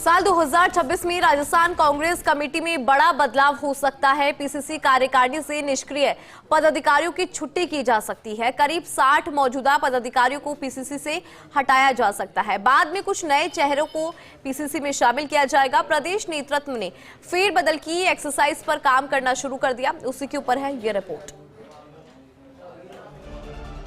साल 2026 में राजस्थान कांग्रेस कमेटी में बड़ा बदलाव हो सकता है। पीसीसी कार्यकारिणी से निष्क्रिय पदाधिकारियों की छुट्टी की जा सकती है। करीब 60 मौजूदा पदाधिकारियों को पीसीसी से हटाया जा सकता है। बाद में कुछ नए चेहरों को पीसीसी में शामिल किया जाएगा। प्रदेश नेतृत्व ने फेरबदल की एक्सरसाइज पर काम करना शुरू कर दिया। उसी के ऊपर है ये रिपोर्ट।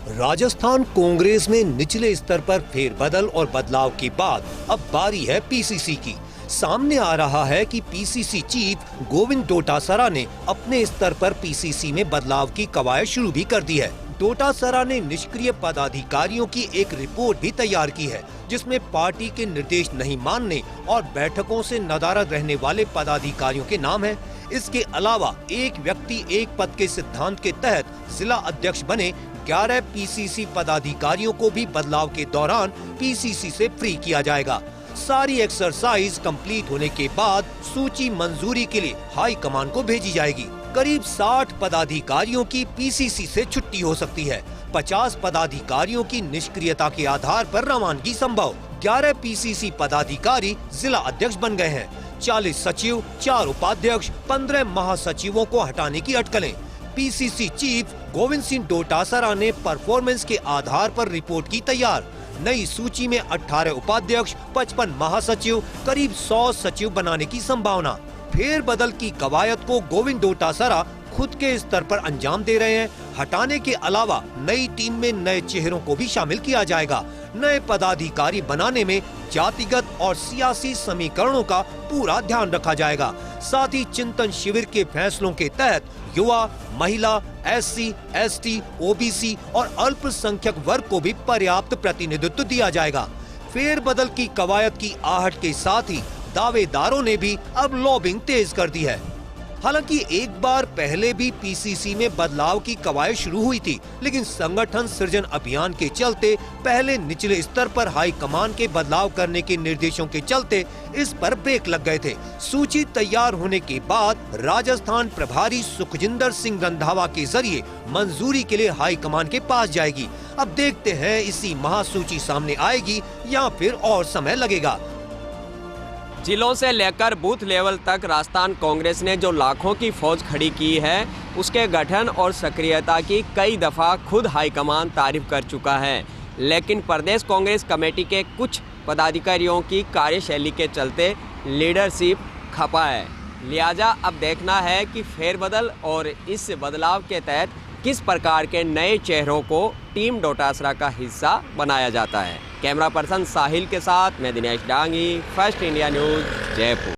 राजस्थान कांग्रेस में निचले स्तर पर फेरबदल और बदलाव के बाद अब बारी है पीसीसी की। सामने आ रहा है कि पीसीसी चीफ गोविंद डोटासरा ने अपने स्तर पर पीसीसी में बदलाव की कवायद शुरू भी कर दी है। डोटासरा ने निष्क्रिय पदाधिकारियों की एक रिपोर्ट भी तैयार की है, जिसमें पार्टी के निर्देश नहीं मानने और बैठकों से नदारद रहने वाले पदाधिकारियों के नाम हैं। इसके अलावा एक व्यक्ति एक पद के सिद्धांत के तहत जिला अध्यक्ष बने 11 पीसीसी पदाधिकारियों को भी बदलाव के दौरान पीसीसी से फ्री किया जाएगा। सारी एक्सरसाइज कंप्लीट होने के बाद सूची मंजूरी के लिए हाई कमान को भेजी जाएगी। करीब 60 पदाधिकारियों की पीसीसी से छुट्टी हो सकती है। 50 पदाधिकारियों की निष्क्रियता के आधार पर रवानगी संभव। 11 पीसीसी पदाधिकारी जिला अध्यक्ष बन गए हैं। 40 सचिव, 4 उपाध्यक्ष, 15 महासचिवों को हटाने की अटकलें। पीसीसी चीफ गोविंद सिंह डोटासरा ने परफॉर्मेंस के आधार पर रिपोर्ट की तैयार। नई सूची में 18 उपाध्यक्ष, 55 महासचिव, करीब 100 सचिव बनाने की संभावना। फेरबदल की कवायद को गोविंद डोटासरा खुद के स्तर पर अंजाम दे रहे हैं। हटाने के अलावा नई टीम में नए चेहरों को भी शामिल किया जाएगा। नए पदाधिकारी बनाने में जातिगत और सियासी समीकरणों का पूरा ध्यान रखा जाएगा। साथ ही चिंतन शिविर के फैसलों के तहत युवा, महिला, एससी, एसटी, ओबीसी और अल्पसंख्यक वर्ग को भी पर्याप्त प्रतिनिधित्व दिया जाएगा। फेरबदल की कवायद की आहट के साथ ही दावेदारों ने भी अब लॉबिंग तेज कर दी है। हालांकि एक बार पहले भी पीसीसी में बदलाव की कवायद शुरू हुई थी, लेकिन संगठन सृजन अभियान के चलते पहले निचले स्तर पर हाई कमान के बदलाव करने के निर्देशों के चलते इस पर ब्रेक लग गए थे। सूची तैयार होने के बाद राजस्थान प्रभारी सुखजिंदर सिंह रंधावा के जरिए मंजूरी के लिए हाई कमान के पास जाएगी। अब देखते हैं इसी माह सूची सामने आएगी या फिर और समय लगेगा। जिलों से लेकर बूथ लेवल तक राजस्थान कांग्रेस ने जो लाखों की फौज खड़ी की है, उसके गठन और सक्रियता की कई दफ़ा खुद हाईकमान तारीफ कर चुका है। लेकिन प्रदेश कांग्रेस कमेटी के कुछ पदाधिकारियों की कार्यशैली के चलते लीडरशिप खपा है। लिहाजा अब देखना है कि फेरबदल और इस बदलाव के तहत किस प्रकार के नए चेहरों को टीम डोटासरा का हिस्सा बनाया जाता है। कैमरा पर्सन साहिल के साथ मैं Dinesh Dangi, first India news, Jaipur.